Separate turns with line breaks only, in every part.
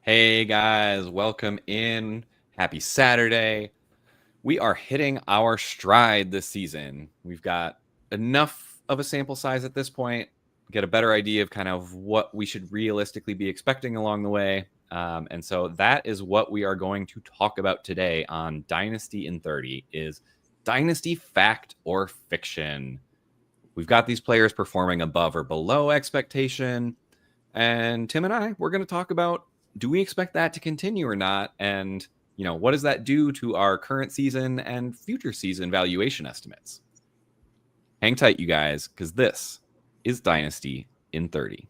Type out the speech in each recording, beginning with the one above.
Hey guys, welcome in. Happy Saturday. We are hitting our stride this season. We've got enough of a sample size at this point, get a better idea of kind of what we should realistically be expecting along the way. And so that is what we are going to talk about today on Dynasty in 30 is Dynasty fact or fiction. We've got these players performing above or below expectation. And Tim and I, we're going to talk about, do we expect that to continue or not? And, what does that do to our current season and future season valuation estimates? Hang tight, you guys, because this is Dynasty in 30.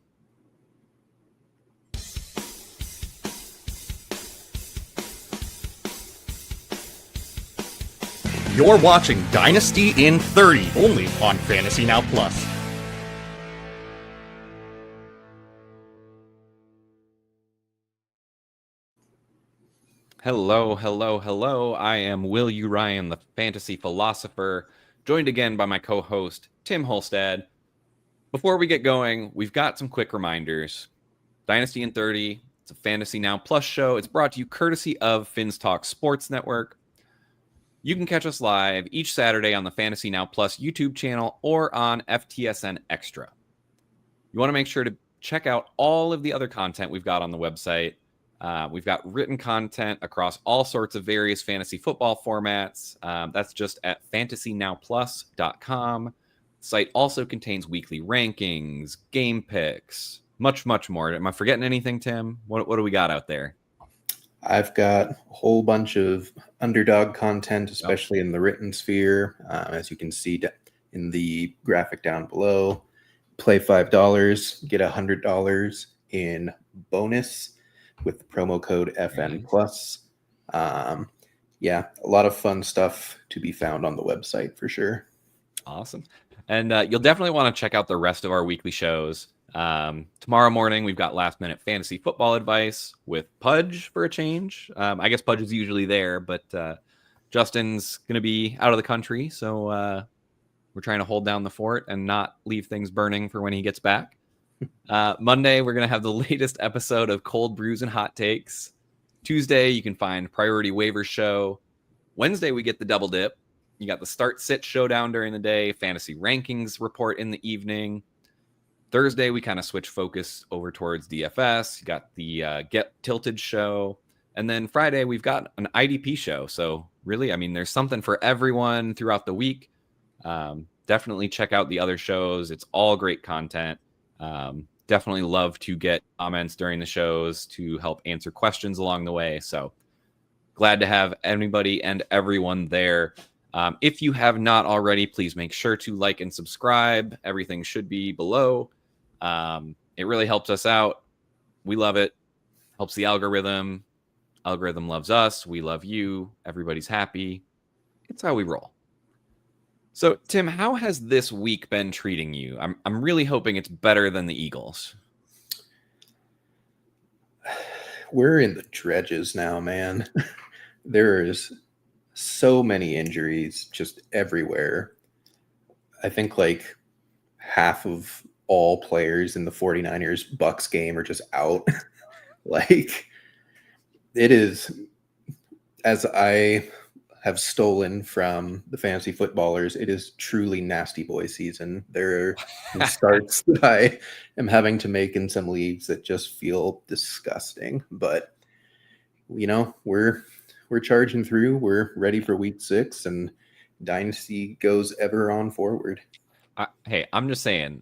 You're watching Dynasty in 30, only on Fantasy Now Plus.
Hello. I am Will U. Ryan, the fantasy philosopher, joined again by my co-host, Tim Holstad. Before we get going, we've got some quick reminders. Dynasty in 30, it's a Fantasy Now Plus show. It's brought to you courtesy of Finn's Talk Sports Network. You can catch us live each Saturday on the Fantasy Now Plus YouTube channel or on FTSN Extra. You want to make sure to check out all of the other content we've got on the website. We've got written content across all sorts of various fantasy football formats. That's just at fantasynowplus.com. The site also contains weekly rankings, game picks, much more. Am I forgetting anything, Tim? What do we got out there?
I've got a whole bunch of underdog content, especially in the written sphere. As you can see in the graphic down below, play $5, get $100 in bonus with the promo code FN+. Yeah, a lot of fun stuff to be found on the website for sure.
Awesome. And you'll definitely want to check out the rest of our weekly shows. Tomorrow morning, we've got last minute fantasy football advice with Pudge for a change. I guess Pudge is usually there, but Justin's going to be out of the country. So we're trying to hold down the fort and not leave things burning for when he gets back. Monday, we're going to have the latest episode of Cold Brews and Hot Takes. Tuesday, you can find Priority Waiver Show. Wednesday, we get the double dip. You got the Start Sit Showdown during the day, Fantasy Rankings Report in the evening. Thursday, we kind of switch focus over towards DFS. You got the Get Tilted show. And then Friday, we've got an IDP show. So really, there's something for everyone throughout the week. Definitely check out the other shows. It's all great content. Definitely love to get comments during the shows to help answer questions along the way. So glad to have anybody and everyone there. If you have not already, please make sure to like and subscribe. Everything should be below. It really helps us out. We love it. Helps the algorithm. Algorithm loves us. We love you. Everybody's happy. It's how we roll. So, Tim, how has this week been treating you? I'm really hoping it's better than the Eagles.
We're in the dredges now, man. There's so many injuries just everywhere. I think like half of all players in the 49ers Bucks game are just out. Like, it is, as I have stolen from the fantasy footballers, it is truly nasty boy season. There are starts that I am having to make in some leagues that just feel disgusting. But, we're charging through. We're ready for week 6, and Dynasty goes ever on forward.
Hey, I'm just saying,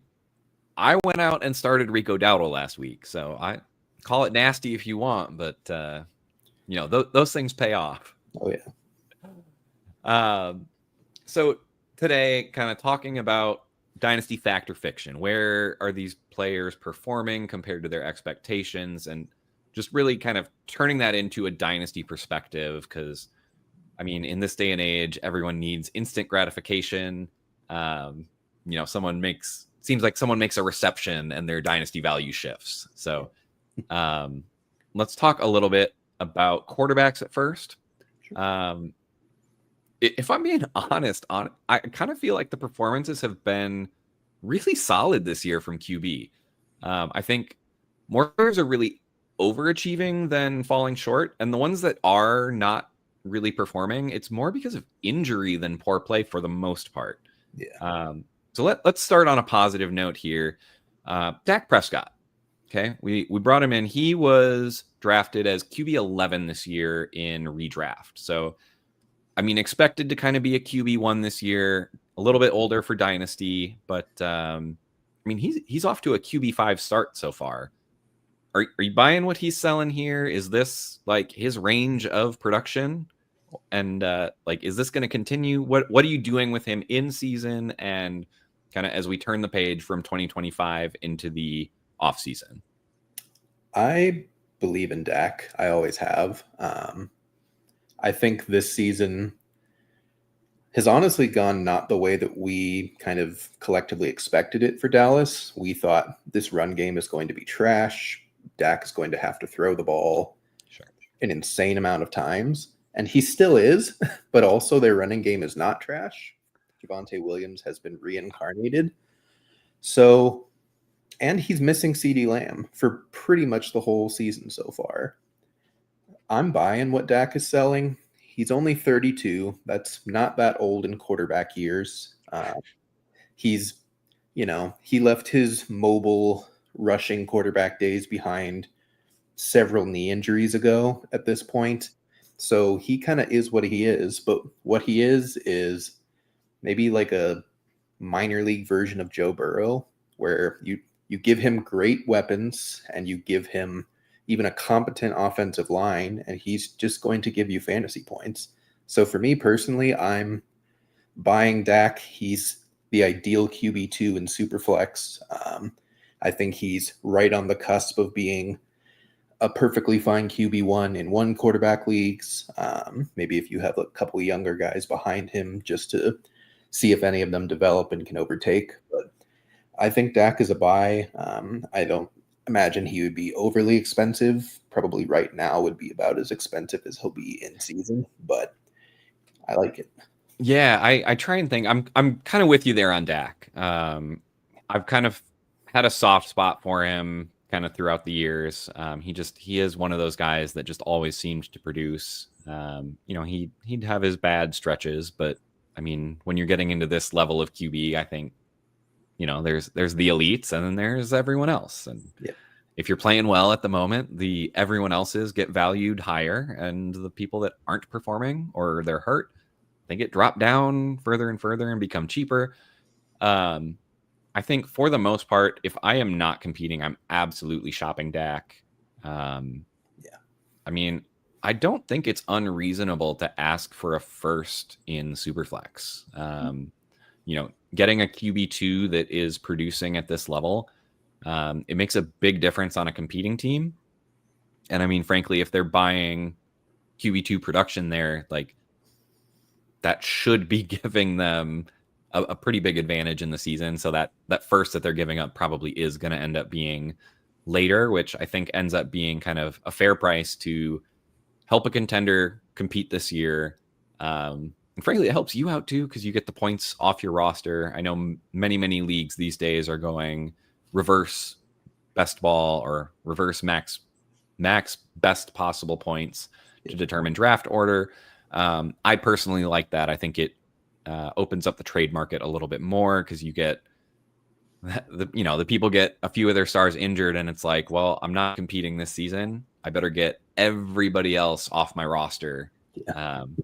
I went out and started Rico Dowdle last week, so I call it nasty if you want, but those things pay off.
Oh yeah.
So today, kind of talking about Dynasty fact or fiction. Where are these players performing compared to their expectations, and just really kind of turning that into a Dynasty perspective, because in this day and age, everyone needs instant gratification. Seems like someone makes a reception and their Dynasty value shifts. So let's talk a little bit about quarterbacks at first. If I'm being honest, I kind of feel like the performances have been really solid this year from QB. I think more players are really overachieving than falling short. And the ones that are not really performing, it's more because of injury than poor play for the most part.
Yeah.
So let's start on a positive note here. Dak Prescott. Okay, we brought him in. He was drafted as QB 11 this year in redraft. So, I mean, expected to kind of be a QB 1 this year. A little bit older for Dynasty, but I mean, he's off to a QB 5 start so far. Are you buying what he's selling here? Is this like his range of production? And like, is this going to continue? What are you doing with him in season and kind of as we turn the page from 2025 into the off season?
I believe in Dak. I always have. I think this season has honestly gone not the way that we kind of collectively expected it for Dallas. We thought this run game is going to be trash. Dak is going to have to throw the ball an insane amount of times. And he still is, but also their running game is not trash. Javonte Williams has been reincarnated. So, and he's missing CeeDee Lamb for pretty much the whole season so far. I'm buying what Dak is selling. He's only 32. That's not that old in quarterback years. He's, he left his mobile rushing quarterback days behind several knee injuries ago at this point. So he kind of is what he is. But what he is maybe like a minor league version of Joe Burrow, where you give him great weapons and you give him even a competent offensive line, and he's just going to give you fantasy points. So for me personally, I'm buying Dak. He's the ideal QB2 in Superflex. I think he's right on the cusp of being a perfectly fine QB1 in one quarterback leagues. Maybe if you have a couple of younger guys behind him just to see if any of them develop and can overtake. But I think Dak is a buy. I don't imagine he would be overly expensive. Probably right now would be about as expensive as he'll be in season, but I like it.
Yeah, I try and think. I'm kind of with you there on Dak. I've kind of had a soft spot for him kind of throughout the years. He is one of those guys that just always seems to produce. He'd have his bad stretches, but I mean, when you're getting into this level of QB, I think there's the elites and then there's everyone else. And if you're playing well at the moment, the everyone else's get valued higher, and the people that aren't performing or they're hurt, they get dropped down further and further and become cheaper. I think for the most part, if I am not competing, I'm absolutely shopping Dak. I mean, I don't think it's unreasonable to ask for a first in Superflex. Getting a QB2 that is producing at this level, it makes a big difference on a competing team. And I mean, frankly, if they're buying QB2 production there, like that should be giving them a pretty big advantage in the season. So that first that they're giving up probably is going to end up being later, which I think ends up being kind of a fair price to help a contender compete this year. And frankly, it helps you out too, because you get the points off your roster. I know many leagues these days are going reverse best ball or reverse max best possible points to determine draft order. I personally like that. I think it opens up the trade market a little bit more, because you get the people get a few of their stars injured, and it's like, well, I'm not competing this season. I better get everybody else off my roster.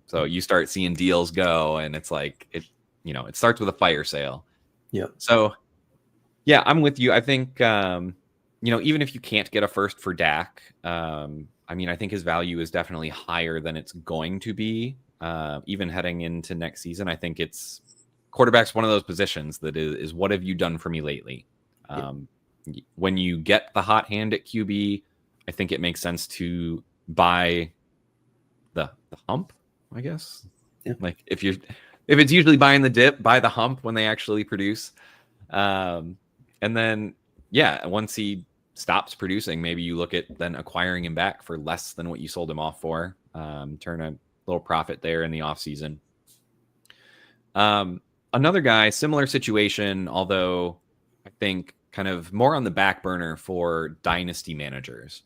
So you start seeing deals go, and it's like it starts with a fire sale. So yeah, I'm with you. I think even if you can't get a first for Dak, I mean, I think his value is definitely higher than it's going to be, even heading into next season. I think it's quarterback's one of those positions that is what have you done for me lately? When you get the hot hand at QB, I think it makes sense to buy the hump, I guess. Like if it's usually buying the dip, buy the hump when they actually produce. And then, once he stops producing, maybe you look at then acquiring him back for less than what you sold him off for. Turn a little profit there in the off season. Another guy, similar situation, although I think kind of more on the back burner for dynasty managers.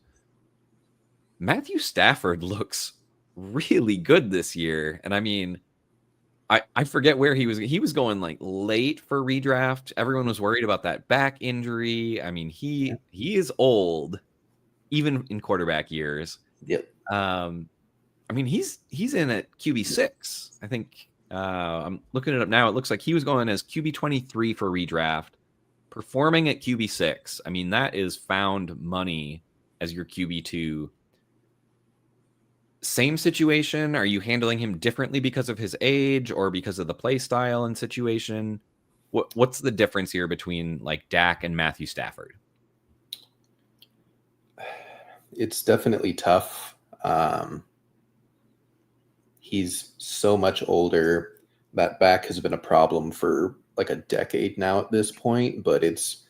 Matthew Stafford looks really good this year. And I mean, I forget where he was. He was going like late for redraft. Everyone was worried about that back injury. I mean,
Yeah.
he is old, even in quarterback years.
Yep.
I mean, he's in at QB6. I think I'm looking it up now. It looks like he was going as QB 23 for redraft, performing at QB6. I mean, that is found money as your QB2. Same situation? Are you handling him differently because of his age or because of the play style and situation? What's the difference here between like Dak and Matthew Stafford?
It's definitely tough. He's so much older. That back has been a problem for like a decade now at this point, but it's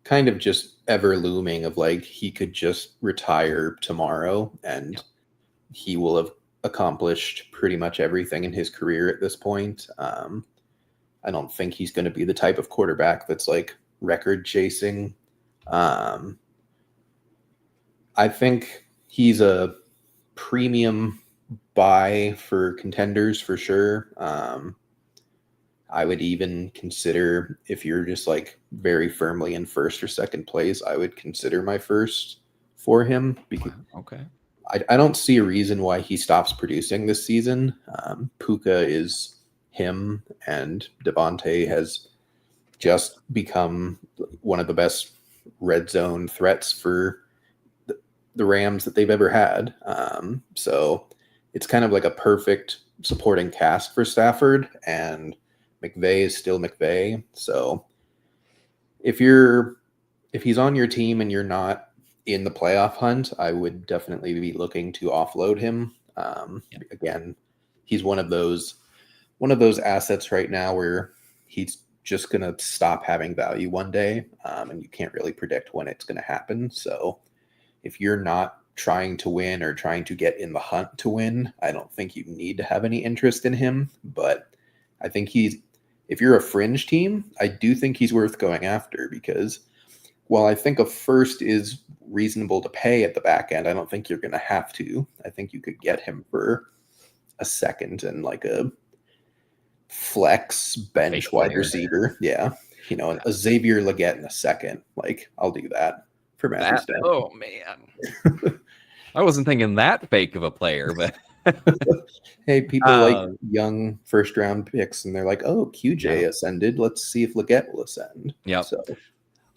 kind of just ever looming of like he could just retire tomorrow and he will have accomplished pretty much everything in his career at this point. I don't think he's going to be the type of quarterback that's like record chasing. I think he's a premium buy for contenders for sure. I would even consider, if you're just like very firmly in first or second place, I would consider my first for him because
Okay.
I don't see a reason why he stops producing this season. Puka is him, and Devontae has just become one of the best red zone threats for the Rams that they've ever had. So it's kind of like a perfect supporting cast for Stafford, and McVay is still McVay. So if he's on your team and you're not in the playoff hunt, I would definitely be looking to offload him. Again, he's one of those assets right now where he's just going to stop having value one day, and you can't really predict when it's going to happen. So if you're not trying to win or trying to get in the hunt to win, I don't think you need to have any interest in him. But I think if you're a fringe team, I do think he's worth going after, because while I think a first is reasonable to pay at the back end, I don't think you're going to have to. I think you could get him for a second and like a flex bench wide receiver. Yeah. A Xavier Legette in a second. Like, I'll do that for Matthew Stafford.
Oh, man. I wasn't thinking that fake of a player, but
hey, people like young first round picks, and they're like, oh, QJ ascended. Let's see if Legette will ascend.
Yeah.
So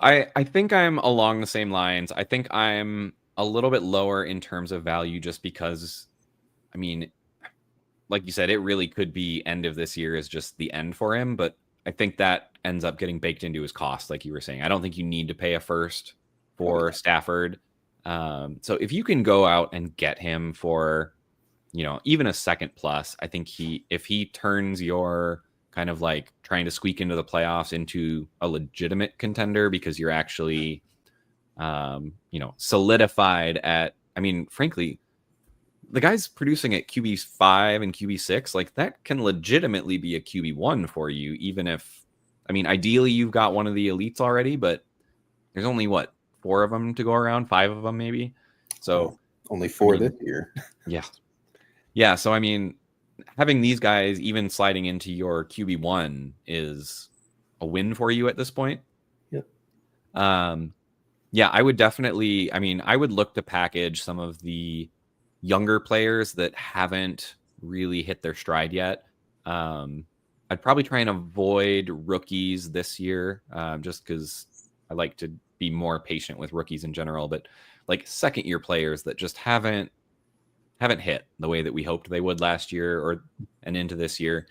I think I'm along the same lines. I think I'm a little bit lower in terms of value just because, I mean, like you said, it really could be end of this year is just the end for him. But I think that ends up getting baked into his cost, like you were saying. I don't think you need to pay a first for Stafford. So if you can go out and get him for, even a second plus, I think if he turns your kind of like trying to squeak into the playoffs into a legitimate contender because you're actually, solidified at, I mean, frankly, the guy's producing at QB5 and QB6, like that can legitimately be a QB1 for you, even if, I mean, ideally you've got one of the elites already, but there's only 4 of them to go around, 5 of them maybe. So
only 4 this year.
Yeah. Yeah. So, I mean, having these guys even sliding into your QB1 is a win for you at this point.
Yep.
Yeah, I would definitely, I would look to package some of the younger players that haven't really hit their stride yet. I'd probably try and avoid rookies this year, just because I like to be more patient with rookies in general, but like second year players that just haven't hit the way that we hoped they would last year and into this year.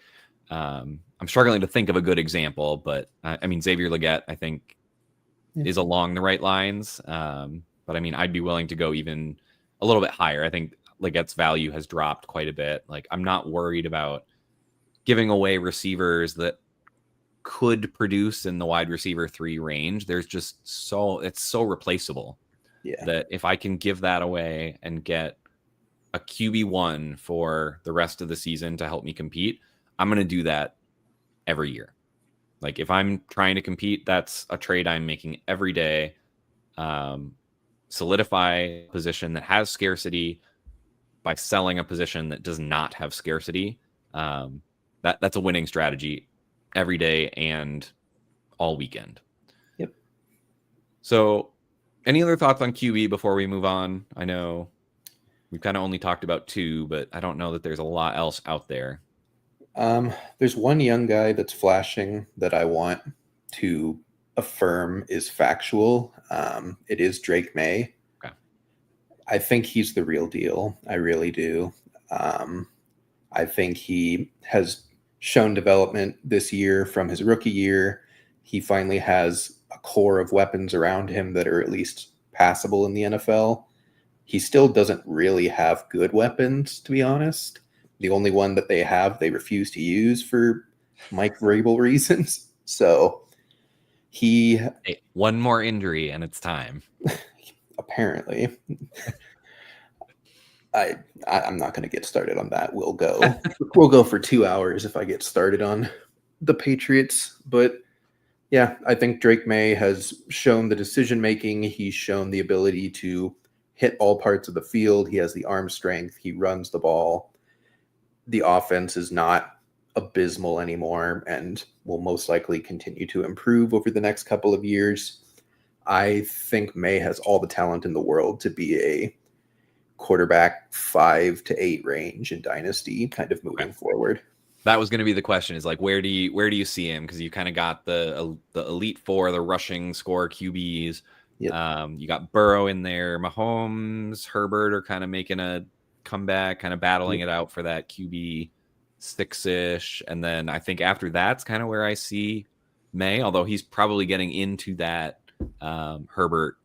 I'm struggling to think of a good example, but Xavier Legette, I think is along the right lines. But I'd be willing to go even a little bit higher. I think Legette's value has dropped quite a bit. Like, I'm not worried about giving away receivers that could produce in the wide receiver 3 range. There's just it's so replaceable that if I can give that away and get a QB1 for the rest of the season to help me compete, I'm going to do that every year. Like, if I'm trying to compete, that's a trade I'm making every day. solidify a position that has scarcity by selling a position that does not have scarcity. That's a winning strategy every day and all weekend.
Yep.
So, any other thoughts on QB before we move on? I know we've kind of only talked about 2, but I don't know that there's a lot else out there.
There's one young guy that's flashing that I want to affirm is factual. It is Drake May.
Okay.
I think he's the real deal. I really do. I think he has shown development this year from his rookie year. He finally has a core of weapons around him that are at least passable in the NFL. He still doesn't really have good weapons, to be honest. The only one that they have, they refuse to use for Mike Vrabel reasons. So he
one more injury and it's time.
Apparently. I'm not going to get started on that. We'll go for 2 hours if I get started on the Patriots. But yeah, I think Drake May has shown the decision making. He's shown the ability to hit all parts of the field. He has the arm strength. He runs the ball. The offense is not abysmal anymore and will most likely continue to improve over the next couple of years. I think May has all the talent in the world to be a quarterback 5 to 8 range in Dynasty kind of moving forward.
That was going to be the question, is like, where do you see him? Because you kind of got the elite 4, the rushing score QBs. Yep. You got Burrow in there. Mahomes, Herbert are kind of making a comeback, kind of battling it out for that QB 6-ish. And then I think after that's kind of where I see May, although he's probably getting into that Herbert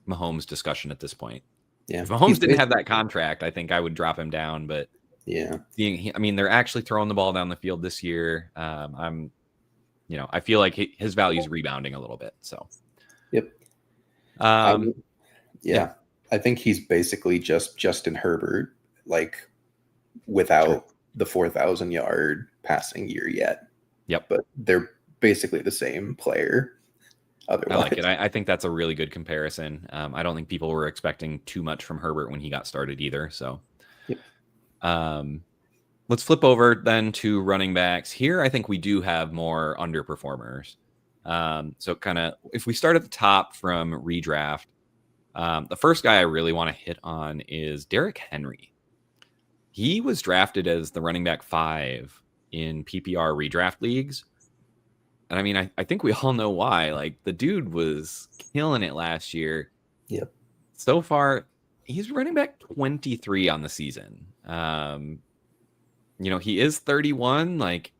Mahomes discussion at this point.
Yeah.
If Mahomes didn't have that contract, I think I would drop him down. But
yeah,
they're actually throwing the ball down the field this year. I feel like his value is rebounding a little bit. So,
yep.
Yeah,
I think he's basically just Justin Herbert, like without the 4,000 yard passing year yet.
Yep.
But they're basically the same player. Otherwise.
I like it. I think that's a really good comparison. I don't think people were expecting too much from Herbert when he got started either. So,
yep.
Let's flip over then to running backs. Here, I think we do have more underperformers. So kind of, if we start at the top from redraft, the first guy I really want to hit on is Derrick Henry. He was drafted as the running back 5 in PPR redraft leagues. And I mean, I think we all know why. Like, the dude was killing it last year.
Yep.
So far, he's running back 23 on the season. He is 31. Like,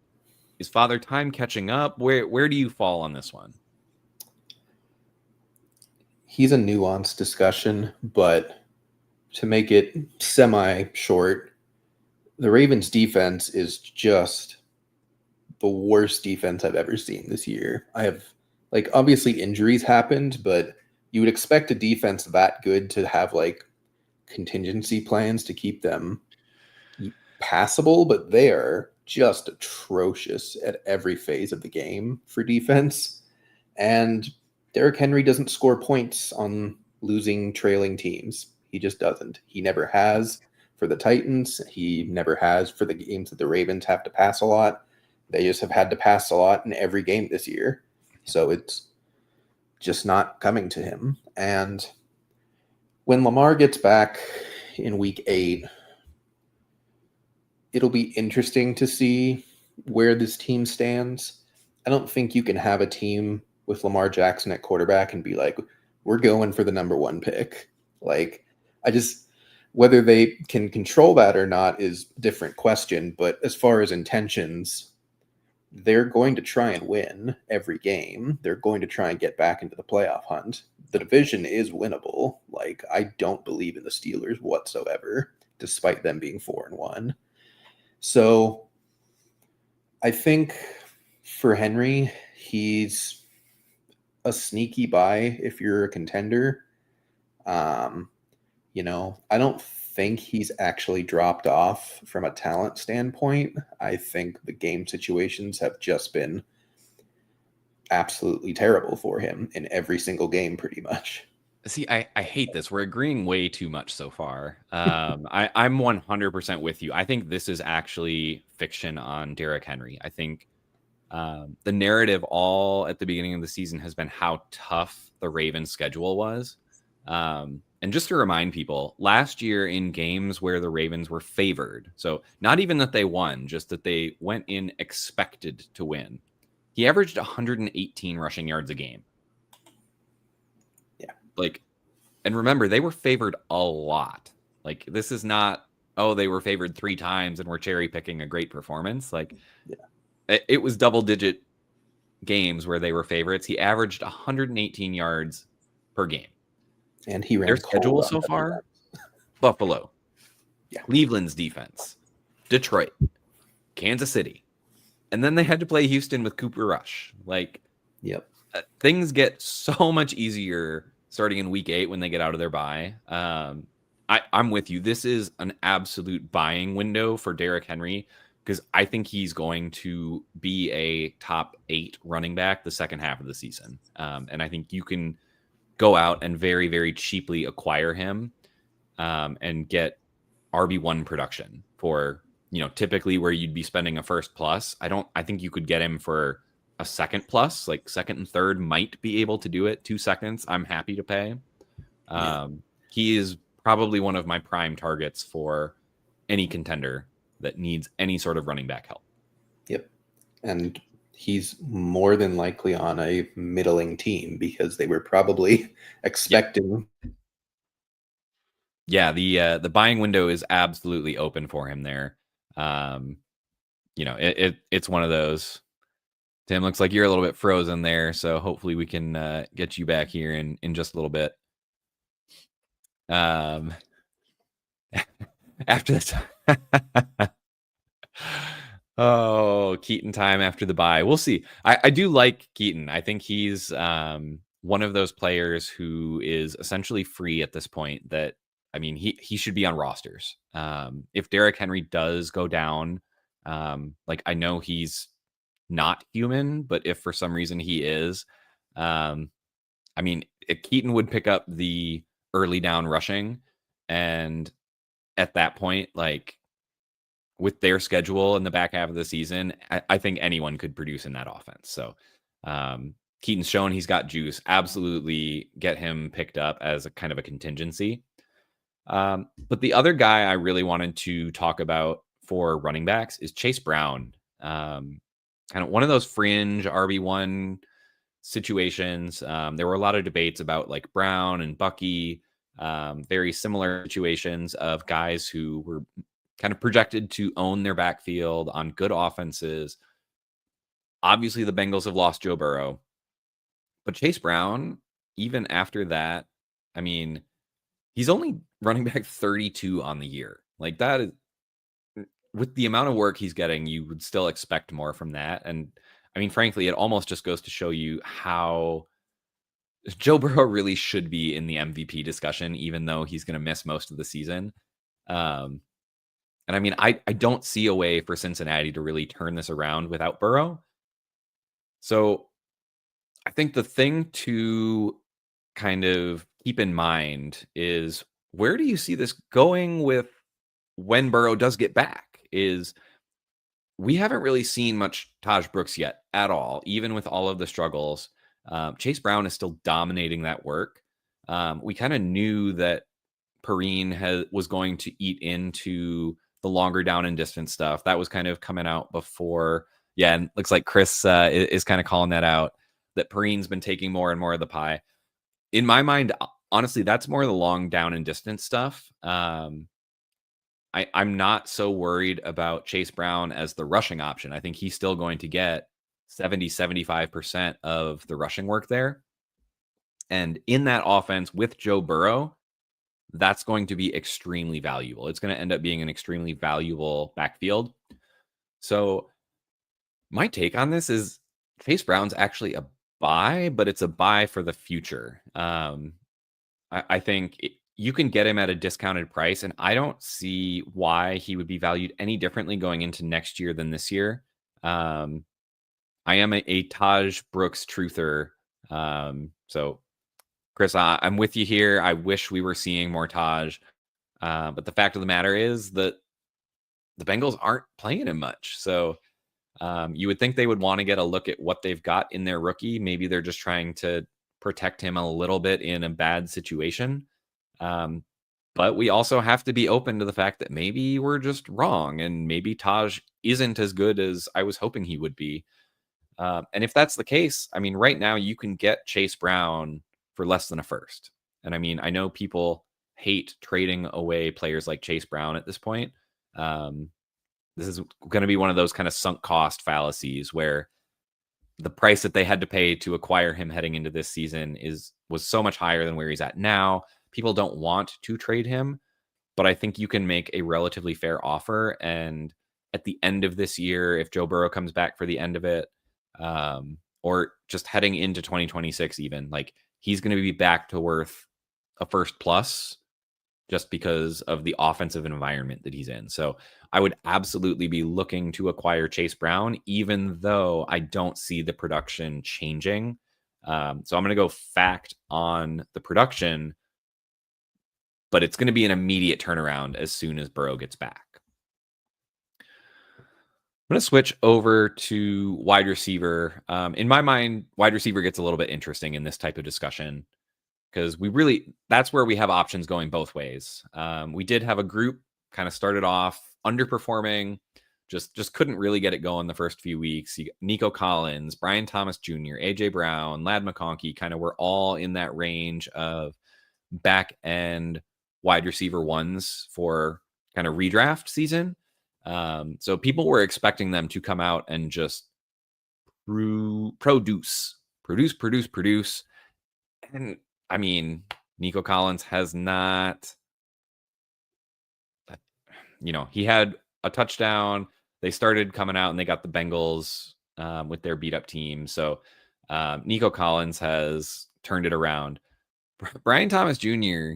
is Father Time catching up? Where do you fall on this one?
He's a nuanced discussion, but to make it semi-short, the Ravens defense is just the worst defense I've ever seen this year. I have, obviously injuries happened, but you would expect a defense that good to have contingency plans to keep them passable, but they are just atrocious at every phase of the game for defense. And Derrick Henry doesn't score points on losing trailing teams. He just doesn't. He never has for the Titans. He never has for the games that the Ravens have to pass a lot. They just have had to pass a lot in every game this year. So it's just not coming to him. And when Lamar gets back in week 8, it'll be interesting to see where this team stands. I don't think you can have a team with Lamar Jackson at quarterback and be like, we're going for the number 1 pick. Whether they can control that or not is a different question. But as far as intentions, they're going to try and win every game. They're going to try and get back into the playoff hunt. The division is winnable. I don't believe in the Steelers whatsoever, despite them being 4-1. So I think for Henry, he's a sneaky buy if you're a contender. I don't think he's actually dropped off from a talent standpoint. I think the game situations have just been absolutely terrible for him in every single game, pretty much.
See, I hate this. We're agreeing way too much so far. I'm 100% with you. I think this is actually fiction on Derrick Henry. I think the narrative all at the beginning of the season has been how tough the Ravens' schedule was. And just to remind people, last year in games where the Ravens were favored, so not even that they won, just that they went in expected to win, he averaged 118 rushing yards a game.
Yeah.
Like, and remember, they were favored a lot. Like, this is not, oh, they were favored 3 times and we're cherry picking a great performance. Like, it was double digit games where they were favorites. He averaged 118 yards per game.
And he ran
Their schedule so far: Buffalo, Cleveland's defense, Detroit, Kansas City, and then they had to play Houston with Cooper Rush. Like, things get so much easier starting in week 8 when they get out of their bye. I'm with you. This is an absolute buying window for Derrick Henry, because I think he's going to be a top 8 running back the second half of the season. And I think you can go out and very, very cheaply acquire him and get RB1 production for, typically where you'd be spending a first plus. I think you could get him for a second plus, like second and third might be able to do it. 2 seconds, I'm happy to pay. He is probably one of my prime targets for any contender that needs any sort of running back help.
Yep. And he's more than likely on a middling team because they were probably expecting.
Yeah, the buying window is absolutely open for him there. It's one of those. Tim, looks like you're a little bit frozen there, so hopefully we can get you back here in just a little bit. After this. Oh, Keaton time after the bye. We'll see. I do like Keaton. I think he's one of those players who is essentially free at this point. That, I mean, he should be on rosters. If Derrick Henry does go down, like, I know he's not human, but if for some reason he is, I mean, Keaton would pick up the early down rushing, and at that point, like, with their schedule in the back half of the season, I think anyone could produce in that offense. So Keaton's shown he's got juice. Absolutely get him picked up as a kind of a contingency. But the other guy I really wanted to talk about for running backs is Chase Brown. Kind of one of those fringe RB1 situations. There were a lot of debates about like Brown and Bucky, very similar situations of guys who were kind of projected to own their backfield on good offenses. Obviously, the Bengals have lost Joe Burrow, but Chase Brown, even after that, I mean, he's only running back 32 on the year. Like, that is, with the amount of work he's getting, you would still expect more from that. And I mean, frankly, it almost just goes to show you how Joe Burrow really should be in the MVP discussion, even though he's going to miss most of the season. And I mean, I don't see a way for Cincinnati to really turn this around without Burrow. So I think the thing to kind of keep in mind is, where do you see this going with when Burrow does get back? Is we haven't really seen much Taj Brooks yet at all, even with all of the struggles. Chase Brown is still dominating that work. We kind of knew that Perrine was going to eat into the longer down and distance stuff. That was kind of coming out before. Yeah, and looks like Chris is kind of calling that out, that Perrine's been taking more and more of the pie. In my mind, honestly, that's more the long down and distance stuff. I'm not so worried about Chase Brown as the rushing option. I think he's still going to get 70-75% of the rushing work there. And in that offense with Joe Burrow, that's going to be extremely valuable. It's going to end up being an extremely valuable backfield. So my take on this is Chase Brown's actually a buy, but it's a buy for the future. I think you can get him at a discounted price, and I don't see why he would be valued any differently going into next year than this year. I am a Taj Brooks truther. So Chris, I'm with you here. I wish we were seeing more Taj. But the fact of the matter is that the Bengals aren't playing him much. So you would think they would want to get a look at what they've got in their rookie. Maybe they're just trying to protect him a little bit in a bad situation. But we also have to be open to the fact that maybe we're just wrong and maybe Taj isn't as good as I was hoping he would be. And if that's the case, I mean, right now you can get Chase Brown for less than a first. And I mean, I know people hate trading away players like Chase Brown at this point. This is going to be one of those kind of sunk cost fallacies where the price that they had to pay to acquire him heading into this season was so much higher than where he's at now. People don't want to trade him, but I think you can make a relatively fair offer. And at the end of this year, if Joe Burrow comes back for the end of it, or just heading into 2026, even like he's going to be back to worth a first plus just because of the offensive environment that he's in. So I would absolutely be looking to acquire Chase Brown, even though I don't see the production changing. So I'm going to go fact on the production, but it's going to be an immediate turnaround as soon as Burrow gets back. I'm going to switch over to wide receiver. In my mind, wide receiver gets a little bit interesting in this type of discussion because that's where we have options going both ways. We did have a group kind of started off underperforming, just couldn't really get it going the first few weeks. Nico Collins, Brian Thomas Jr., AJ Brown, Ladd McConkey kind of were all in that range of back end wide receiver ones for kind of redraft season. So people were expecting them to come out and just produce. And I mean, Nico Collins has not, he had a touchdown. They started coming out and they got the Bengals with their beat up team. So Nico Collins has turned it around. Brian Thomas Jr.,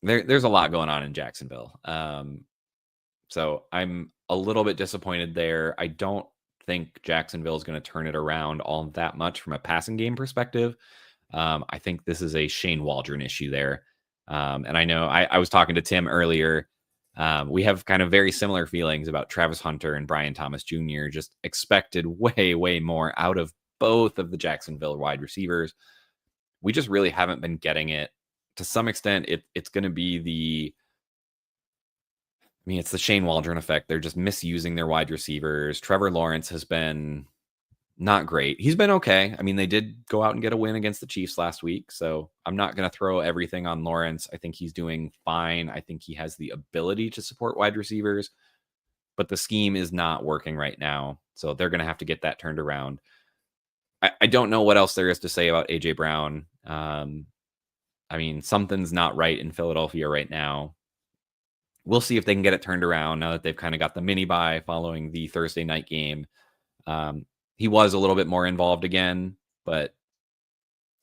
there's a lot going on in Jacksonville. So I'm a little bit disappointed there. I don't think Jacksonville is going to turn it around all that much from a passing game perspective. I think this is a Shane Waldron issue there. And I know I was talking to Tim earlier. We have kind of very similar feelings about Travis Hunter and Brian Thomas Jr. Just expected way, way more out of both of the Jacksonville wide receivers. We just really haven't been getting it. To some extent, it's going to be it's the Shane Waldron effect. They're just misusing their wide receivers. Trevor Lawrence has been not great. He's been okay. I mean, they did go out and get a win against the Chiefs last week. So I'm not going to throw everything on Lawrence. I think he's doing fine. I think he has the ability to support wide receivers, but the scheme is not working right now. So they're going to have to get that turned around. I don't know what else there is to say about AJ Brown. I mean, something's not right in Philadelphia right now. We'll see if they can get it turned around now that they've kind of got the mini bye following the Thursday night game. He was a little bit more involved again, but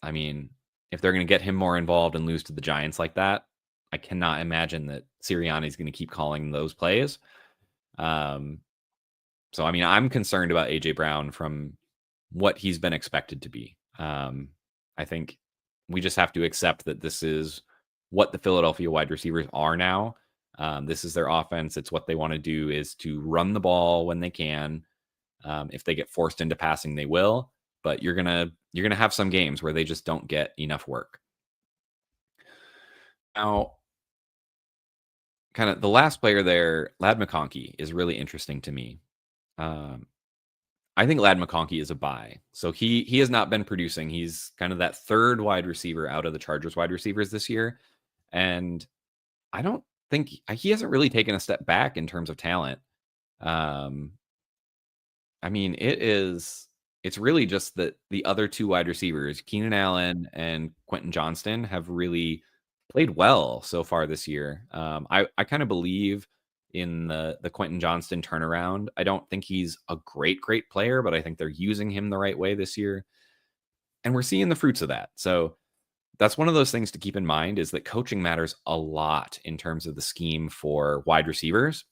I mean, if they're going to get him more involved and lose to the Giants like that, I cannot imagine that Sirianni is going to keep calling those plays. So, I mean, I'm concerned about AJ Brown from what he's been expected to be. I think we just have to accept that this is what the Philadelphia wide receivers are now. This is their offense. It's what they want to do is to run the ball when they can. If they get forced into passing, they will. But you're gonna have some games where they just don't get enough work. Now, kind of the last player there, Ladd McConkey, is really interesting to me. I think Ladd McConkey is a buy. So he has not been producing. He's kind of that third wide receiver out of the Chargers wide receivers this year. And I don't think he hasn't really taken a step back in terms of talent. I mean, it's really just that the other two wide receivers, Keenan Allen and Quentin Johnston, have really played well so far this year. I kind of believe in the Quentin Johnston turnaround. I don't think he's a great player, but I think they're using him the right way this year. And we're seeing the fruits of that. So that's one of those things to keep in mind is that coaching matters a lot in terms of the scheme for wide receivers.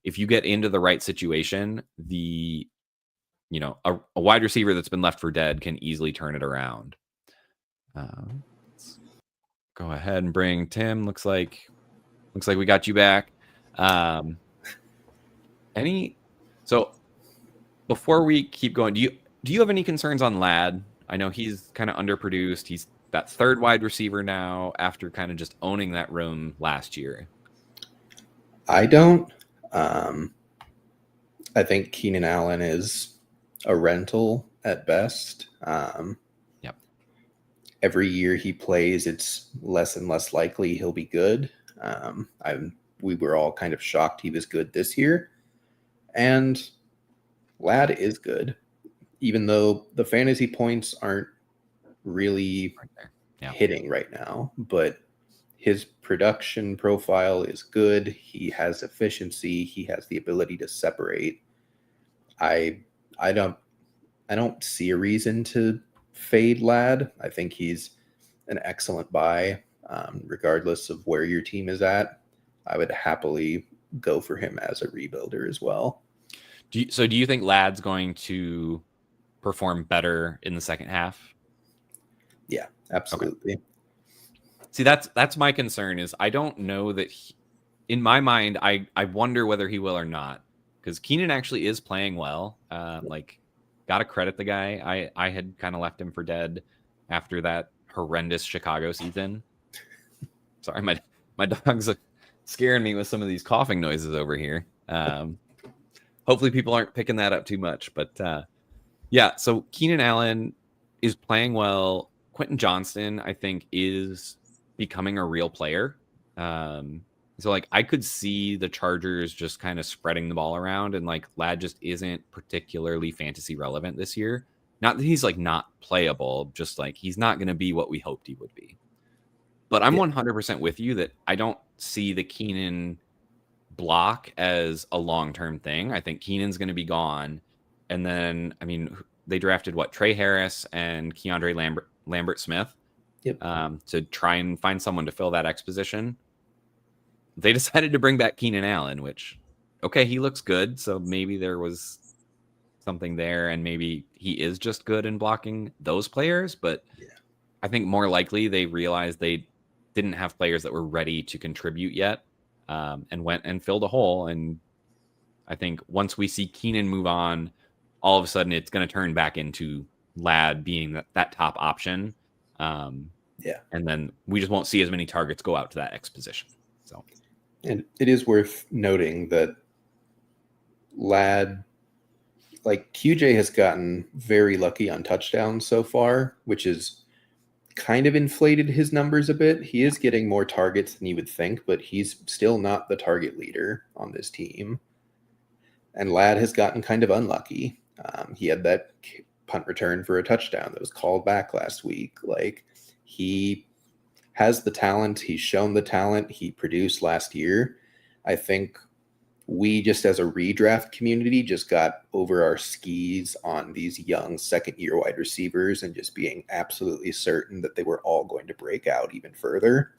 If you get into the right situation, a wide receiver that's been left for dead can easily turn it around. Let's go ahead and bring Tim. Looks like we got you back. So before we keep going, do you have any concerns on Ladd? I know he's kind of underproduced. He's that third wide receiver now after kind of just owning that room last year.
I don't. I think Keenan Allen is a rental at best.
Yep.
Every year he plays, it's less and less likely he'll be good. We were all kind of shocked he was good this year. And Ladd is good, even though the fantasy points aren't really hitting right now. But his production profile is good. He has efficiency. He has the ability to separate. I don't see a reason to fade Ladd. I think he's an excellent buy, regardless of where your team is at. I would happily go for him as a rebuilder as well.
Do you think Ladd's going to perform better in the second half?
Yeah, absolutely.
Okay. See, that's my concern. Is I don't know that in my mind, I wonder whether he will or not, because Keenan actually is playing well. Got to credit the guy. I had kind of left him for dead after that horrendous Chicago season. Sorry, my dog's scaring me with some of these coughing noises over here. Hopefully people aren't picking that up too much. But yeah, so Keenan Allen is playing well. Quentin Johnston, I think, is becoming a real player. So I could see the Chargers just kind of spreading the ball around, and Ladd just isn't particularly fantasy relevant this year. Not that he's not playable, just he's not going to be what we hoped he would be. But I'm 100% with you that I don't see the Keenan block as a long-term thing. I think Keenan's going to be gone. And then, they drafted Trey Harris and Keandre Lambert Smith to try and find someone to fill that X position. They decided to bring back Keenan Allen, which, okay, he looks good. So maybe there was something there, and maybe he is just good in blocking those players. But I think more likely they realized they didn't have players that were ready to contribute yet, and went and filled a hole. And I think once we see Keenan move on, all of a sudden it's going to turn back into Ladd being that top option. And then we just won't see as many targets go out to that X position. So,
and it is worth noting that Ladd, QJ has gotten very lucky on touchdowns so far, which is kind of inflated his numbers a bit. He is getting more targets than you would think, but he's still not the target leader on this team. And Ladd has gotten kind of unlucky. He had that punt return for a touchdown that was called back last week. He has the talent. He's shown the talent he produced last year. I think we just as a redraft community just got over our skis on these young second-year wide receivers and just being absolutely certain that they were all going to break out even further.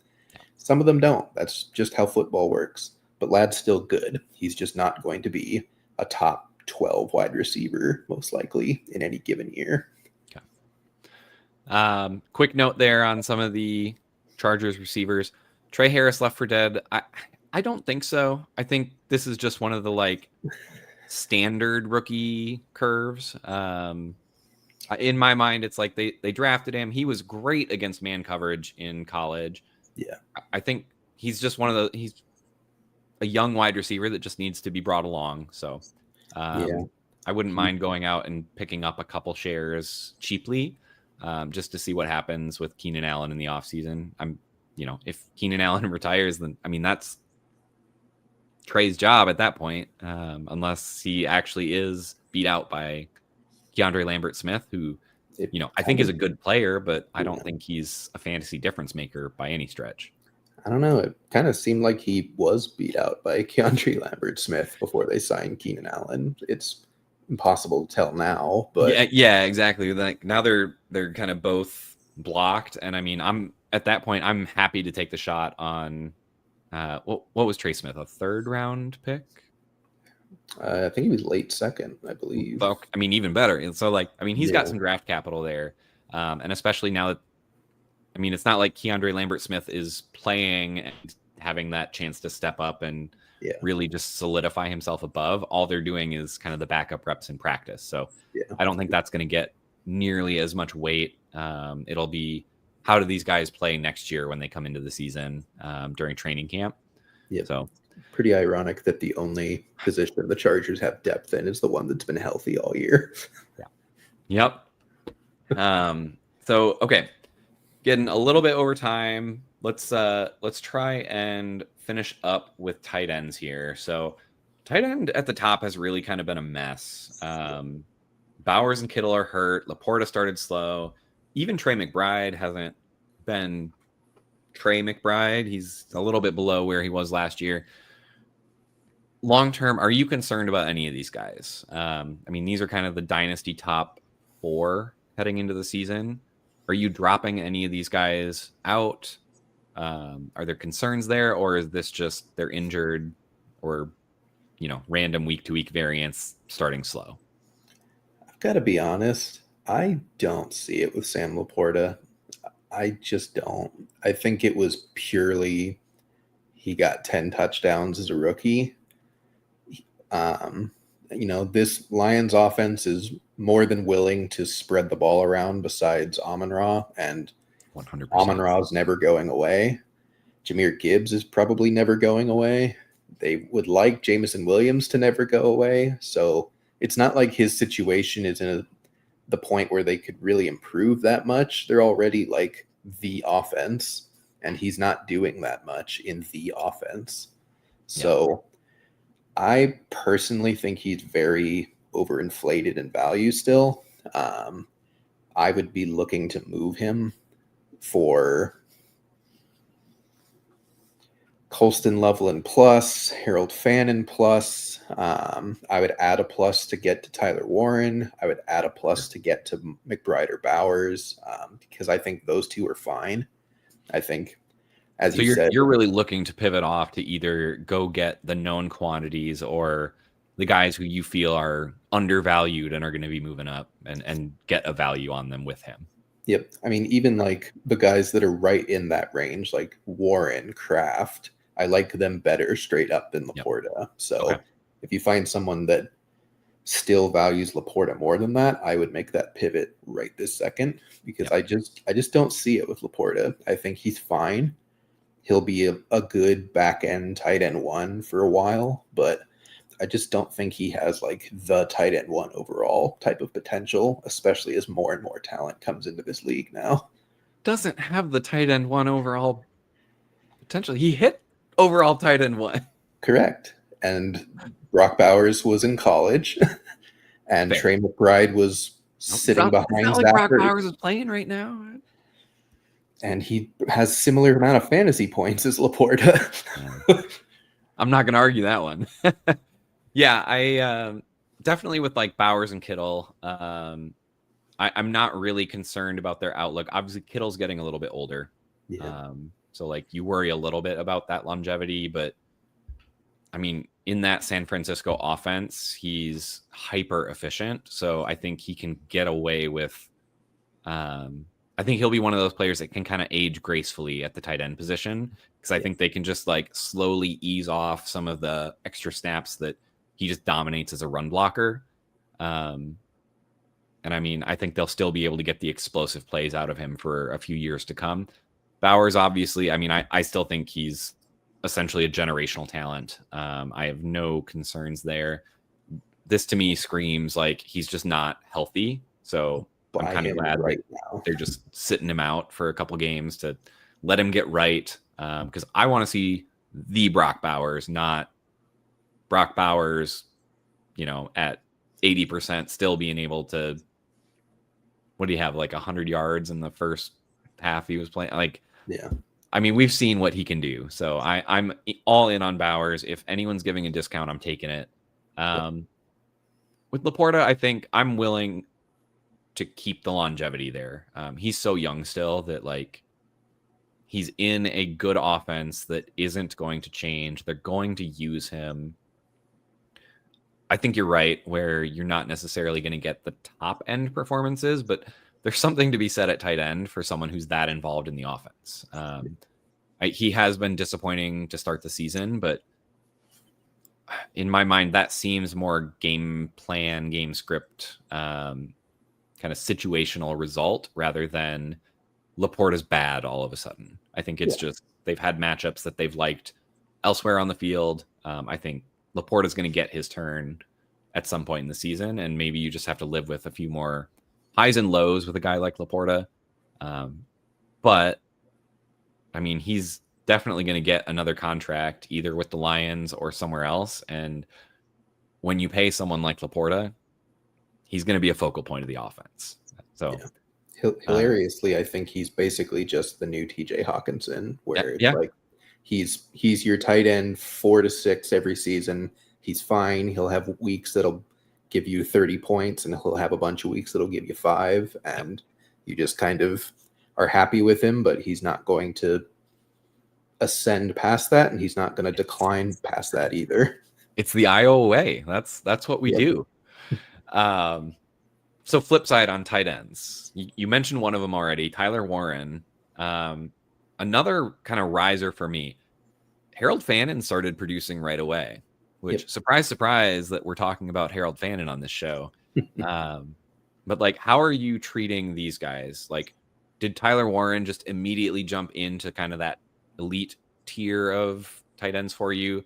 Some of them don't. That's just how football works. But Ladd's still good. He's just not going to be a top 12 wide receiver, most likely, in any given year.
Okay. Quick note there on some of the Chargers receivers. Trey Harris left for dead. I don't think so. I think this is just one of the standard rookie curves. In my mind, it's they drafted him. He was great against man coverage in college.
Yeah.
I think he's just he's a young wide receiver that just needs to be brought along. So I wouldn't mind going out and picking up a couple shares cheaply, just to see what happens with Keenan Allen in the offseason. If Keenan Allen retires, then that's Trey's job at that point, unless he actually is beat out by Keandre Lambert Smith, who I think is a good player, but I don't think he's a fantasy difference maker by any stretch.
I don't know. It kind of seemed like he was beat out by Keandre Lambert Smith before they signed Keenan Allen. It's impossible to tell now, but
yeah, exactly. Now they're kind of both blocked, and I'm at that point. I'm happy to take the shot on. What was Trey Smith? A third round pick?
I think he was late second, I believe.
Even better. And so he's got some draft capital there, and especially now that I mean, it's not like Keandre Lambert-Smith is playing and having that chance to step up and really just solidify himself above. All they're doing is kind of the backup reps in practice. So I don't think that's going to get nearly as much weight. It'll be, how do these guys play next year when they come into the season during training camp?
Yeah.
So
pretty ironic that the only position the Chargers have depth in is the one that's been healthy all year.
Yep. So okay, getting a little bit over time. Let's try and finish up with tight ends here. So tight end at the top has really kind of been a mess. Bowers and Kittle are hurt. Laporta started slow. Even Trey McBride hasn't been Trey McBride. He's a little bit below where he was last year. Long term, are you concerned about any of these guys? I mean, these are kind of the dynasty top 4 heading into the season. Are you dropping any of these guys out? Are there concerns there, or is this just they're injured or, random week-to-week variance starting slow?
I've got to be honest. I don't see it with Sam Laporta. I just don't. I think it was purely he got 10 touchdowns as a rookie. This Lions offense is more than willing to spread the ball around besides Amon-Ra, and
100%.
Amon-Ra's never going away. Jahmyr Gibbs is probably never going away. They would like Jameson Williams to never go away. So it's not like his situation is in the point where they could really improve that much. They're already like the offense, and he's not doing that much in the offense. So I personally think he's very overinflated in value still. I would be looking to move him for Colston Loveland plus, Harold Fannin plus. I would add a plus to get to Tyler Warren. I would add a plus to get to McBride or Bowers because I think those two are fine. I think, as
so
you said,
you're really looking to pivot off to either go get the known quantities or the guys who you feel are undervalued and are going to be moving up and get a value on them with him.
Yep. I mean, even like the guys that are right in that range, like Warren, Kraft, I like them better straight up than Laporta. So if you find someone that still values Laporta more than that, I would make that pivot right this second because I just don't see it with Laporta. I think he's fine. He'll be a good back end tight end 1 for a while, but I just don't think he has like the tight end 1 overall type of potential, especially as more and more talent comes into this league now.
Doesn't have the tight end 1 overall potential. He hit overall tight end 1.
Correct. And Brock Bowers was in college, and
Fair.
Trey McBride was sitting behind
it's not like
Zach
Brock
Ertz.
Bowers is playing right now.
And he has similar amount of fantasy points as Laporta.
I'm not going to argue that one. I definitely with like Bowers and Kittle. I'm not really concerned about their outlook. Obviously, Kittle's getting a little bit older. So like you worry a little bit about that longevity, but I mean, in that San Francisco offense, he's hyper efficient. So I think he can get away with, I think he'll be one of those players that can kind of age gracefully at the tight end position. Cause I think they can just like slowly ease off some of the extra snaps that he just dominates as a run blocker. And I mean, I think they'll still be able to get the explosive plays out of him for a few years to come. Bowers, obviously, I mean, I still think he's essentially a generational talent. I have no concerns there. This to me screams like he's just not healthy. So I'm kind of glad they're just sitting him out for a couple games to let him get right. Because I want to see the Brock Bowers, not Brock Bowers, at 80% still being able to, what do you have, like 100 yards in the first half he was playing? Like, I mean, we've seen what he can do. So I'm all in on Bowers. If anyone's giving a discount, I'm taking it. With Laporta, I think I'm willing to keep the longevity there. He's so young still that like he's in a good offense that isn't going to change. They're going to use him. I think you're right where you're not necessarily going to get the top end performances, but there's something to be said at tight end for someone who's that involved in the offense. He has been disappointing to start the season, but in my mind, that seems more game plan, game script, kind of situational result rather than Laporta's bad all of a sudden. I think it's just they've had matchups that they've liked elsewhere on the field. I think Laporta's going to get his turn at some point in the season, and maybe you just have to live with a few more highs and lows with a guy like Laporta. But I mean, he's definitely going to get another contract either with the Lions or somewhere else. And when you pay someone like Laporta, he's going to be a focal point of the offense. So
hilariously, I think he's basically just the new TJ Hawkinson, where it's like he's your tight end 4 to 6 every season. He's fine. He'll have weeks that'll give you 30 points, and he'll have a bunch of weeks that'll give you 5, and you just kind of are happy with him, but he's not going to ascend past that, and he's not going to decline past that either.
It's the Iowa way. That's what we do. So flip side on tight ends, you mentioned one of them already, Tyler Warren. Another kind of riser for me. Harold Fannin started producing right away, which surprise, surprise that we're talking about Harold Fannin on this show. But like, how are you treating these guys? Like, did Tyler Warren just immediately jump into kind of that elite tier of tight ends for you?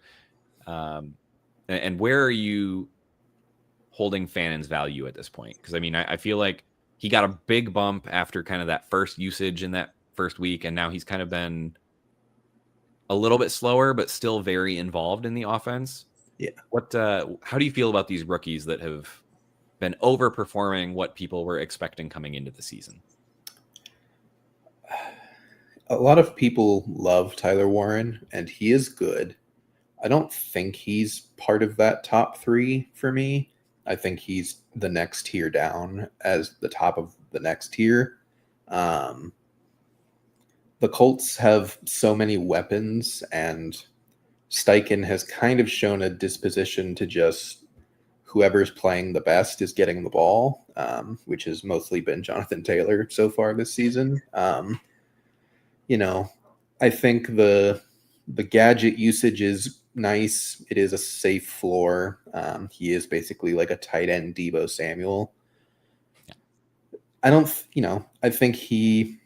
And where are you holding Fannin's value at this point? Because I mean, I feel like he got a big bump after kind of that first usage in that first week, and now he's kind of been a little bit slower, but still very involved in the offense.
Yeah.
How do you feel about these rookies that have been overperforming what people were expecting coming into the season?
A lot of people love Tyler Warren, and he is good. I don't think he's part of that top 3 for me. I think he's the next tier down as the top of the next tier. The Colts have so many weapons, and Steichen has kind of shown a disposition to just whoever's playing the best is getting the ball, which has mostly been Jonathan Taylor so far this season. I think the gadget usage is nice. It is a safe floor. He is basically like a tight end Deebo Samuel. I think he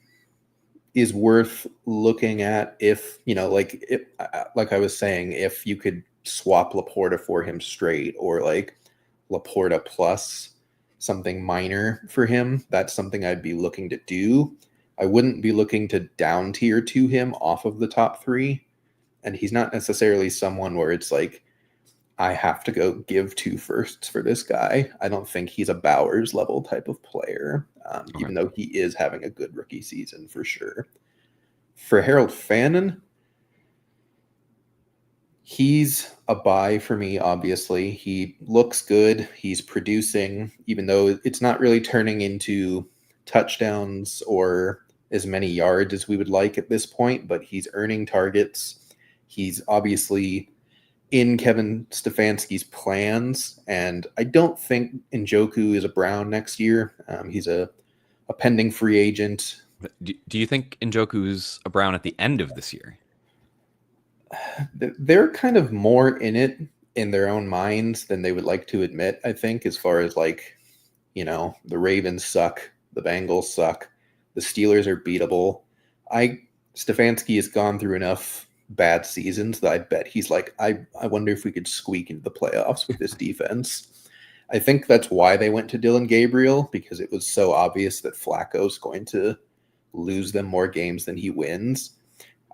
is worth looking at if, like I was saying, if you could swap Laporta for him straight, or like Laporta plus something minor for him, that's something I'd be looking to do. I wouldn't be looking to down tier to him off of the top 3. And he's not necessarily someone where it's like, I have to go give 2 firsts for this guy. I don't think he's a Bowers level type of player, even though he is having a good rookie season for sure. For Harold Fannin, he's a buy for me, obviously. He looks good. He's producing, even though it's not really turning into touchdowns or as many yards as we would like at this point, but he's earning targets. He's obviously in Kevin Stefanski's plans, and I don't think Njoku is a Brown next year. He's a pending free agent.
Do you think Njoku's a Brown at the end of this year?
They're kind of more in it in their own minds than they would like to admit, I think, as far as like, the Ravens suck, the Bengals suck, the Steelers are beatable. Stefanski has gone through enough bad seasons that I bet he's like, I wonder if we could squeak into the playoffs with this defense. I think that's why they went to Dylan Gabriel, because it was so obvious that Flacco's going to lose them more games than he wins.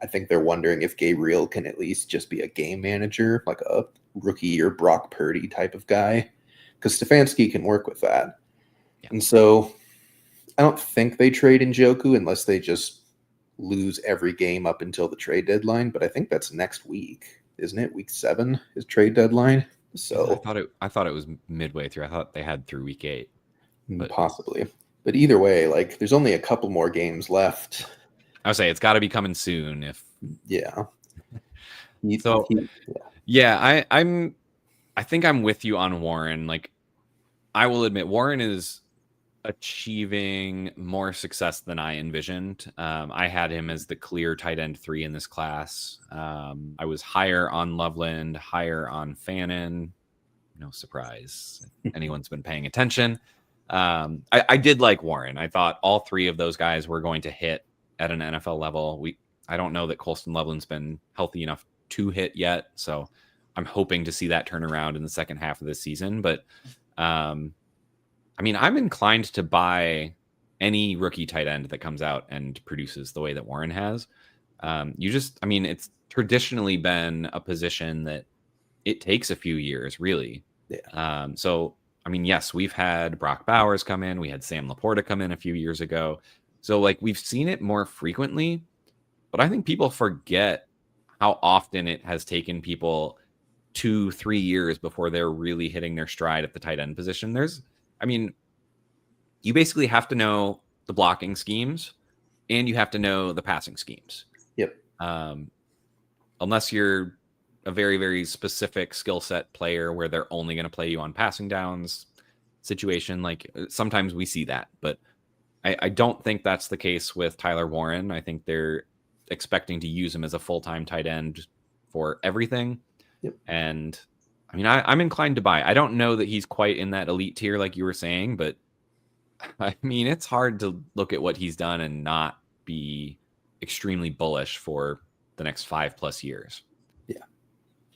I think they're wondering if Gabriel can at least just be a game manager, like a rookie or Brock Purdy type of guy, because Stefanski can work with that. Yeah. And so I don't think they trade Njoku unless they just lose every game up until the trade deadline, but I think that's next week, isn't it? Week 7 is trade deadline. So
I thought it was midway through. I thought they had through week 8.
Possibly. But either way, like, there's only a couple more games left.
I would say it's got to be coming soon.
I
think I'm with you on Warren. Like, I will admit, Warren is achieving more success than I envisioned. I had him as the clear tight end 3 in this class. I was higher on Loveland, higher on Fannin. No surprise. Anyone's been paying attention. I did like Warren. I thought all 3 of those guys were going to hit at an NFL level. I don't know that Colston Loveland's been healthy enough to hit yet, so I'm hoping to see that turn around in the second half of this season. But I mean, I'm inclined to buy any rookie tight end that comes out and produces the way that Warren has. I mean, it's traditionally been a position that it takes a few years, really.
Yeah.
So, I mean, yes, we've had Brock Bowers come in. We had Sam Laporta come in a few years ago. So, like, we've seen it more frequently. But I think people forget how often it has taken people 2-3 years before they're really hitting their stride at the tight end position. I mean, you basically have to know the blocking schemes and you have to know the passing schemes.
Yep.
Unless you're a very, very specific skill set player where they're only going to play you on passing downs situation. Like sometimes we see that, but I don't think that's the case with Tyler Warren. I think they're expecting to use him as a full-time tight end for everything.
Yep.
And I mean, I'm inclined to buy. I don't know that he's quite in that elite tier like you were saying, but I mean, it's hard to look at what he's done and not be extremely bullish for the next 5+ years.
Yeah.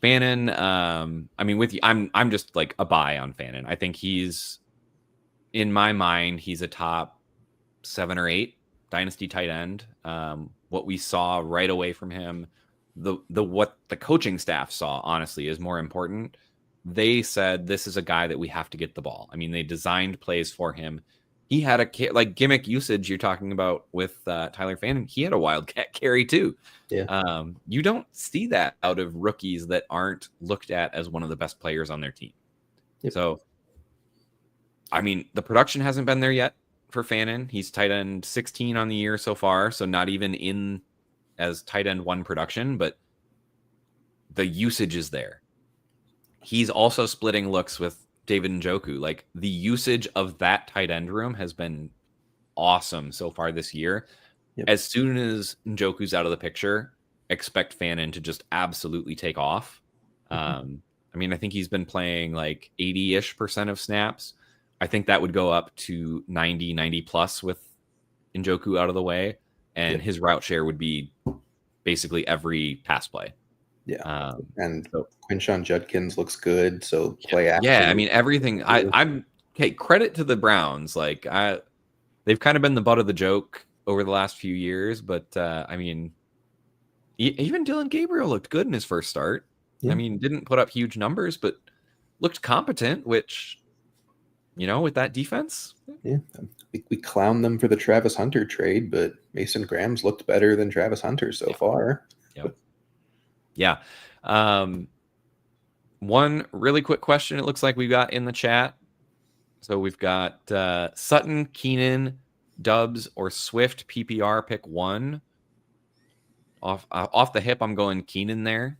Fannin, I mean, with you, I'm just like a buy on Fannin. I think he's, in my mind, he's a top 7 or 8 dynasty tight end. What we saw right away from him, what the coaching staff saw, honestly, is more important. They said, this is a guy that we have to get the ball. I mean, they designed plays for him. He had like gimmick usage you're talking about with Tyler Fannin. He had a wildcat carry too.
Yeah.
You don't see that out of rookies that aren't looked at as one of the best players on their team.
Yep.
So, I mean, the production hasn't been there yet for Fannin. He's tight end 16 on the year so far, so not even in as tight end 1 production, but the usage is there. He's also splitting looks with David Njoku. Like the usage of that tight end room has been awesome so far this year. Yep. As soon as Njoku's out of the picture, expect Fannin to just absolutely take off. Mm-hmm. I mean, I think he's been playing like 80-ish% of snaps. I think that would go up to 90 plus with Njoku out of the way. And his route share would be basically every pass play.
Yeah. And so Quinshon Judkins looks good. So play action.
Yeah, I mean, everything. I'm okay. Credit to the Browns. Like they've kind of been the butt of the joke over the last few years. But I mean, even Dylan Gabriel looked good in his first start. Yeah. I mean, didn't put up huge numbers, but looked competent, which, you know, with that defense.
Yeah. We clowned them for the Travis Hunter trade, but Mason Graham's looked better than Travis Hunter so far.
Yep. Yeah. One really quick question it looks like we got in the chat. So we've got Sutton, Keenan, Dubs, or Swift PPR pick 1. Off the hip, I'm going Keenan there.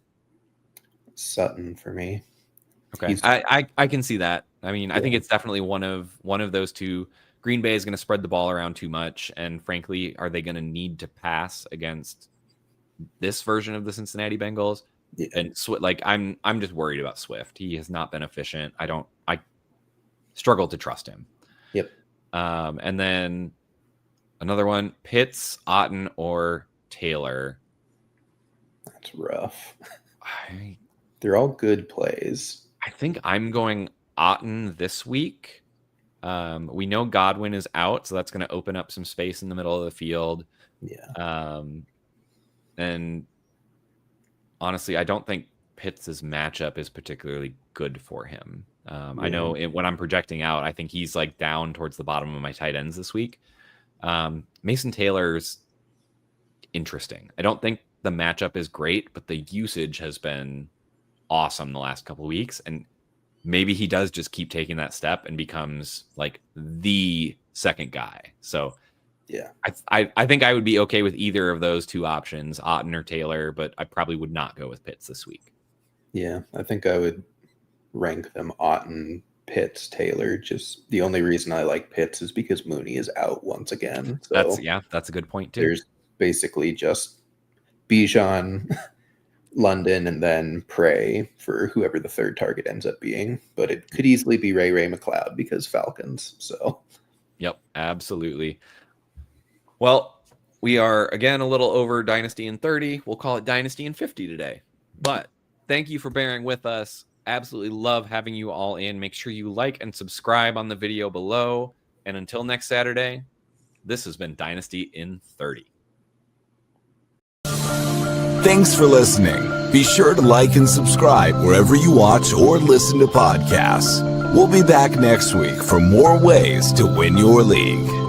Sutton for me.
Okay. I can see that. I mean, I think it's definitely one of those two. Green Bay is going to spread the ball around too much, and frankly, are they going to need to pass against this version of the Cincinnati Bengals?
Yeah.
And like I'm just worried about Swift. He has not been efficient. I struggle to trust him.
Yep.
And then another one: Pitts, Otten, or Taylor.
That's rough. They're all good plays.
I think I'm going Otten this week. We know Godwin is out, so that's going to open up some space in the middle of the field.
Yeah.
And honestly, I don't think Pitts' matchup is particularly good for him. I know when I'm projecting out, I think he's like down towards the bottom of my tight ends this week. Mason Taylor's interesting. I don't think the matchup is great, but the usage has been awesome the last couple of weeks. And maybe he does just keep taking that step and becomes like the second guy. So
yeah,
I think I would be okay with either of those two options, Otten or Taylor, but I probably would not go with Pitts this week.
Yeah, I think I would rank them Otten, Pitts, Taylor. Just the only reason I like Pitts is because Mooney is out once again. So
That's a good point too.
there's basically just Bijan, London, and then pray for whoever the third target ends up being. But it could easily be Ray McLeod because Falcons. So
Yep, absolutely. Well, we are again a little over Dynasty in 30. We'll call it Dynasty in 50 today. But thank you for bearing with us. Absolutely love having you all in. Make sure you like and subscribe on the video below. And until next Saturday, this has been Dynasty in 30.
Thanks for listening. Be sure to like and subscribe wherever you watch or listen to podcasts. We'll be back next week for more ways to win your league.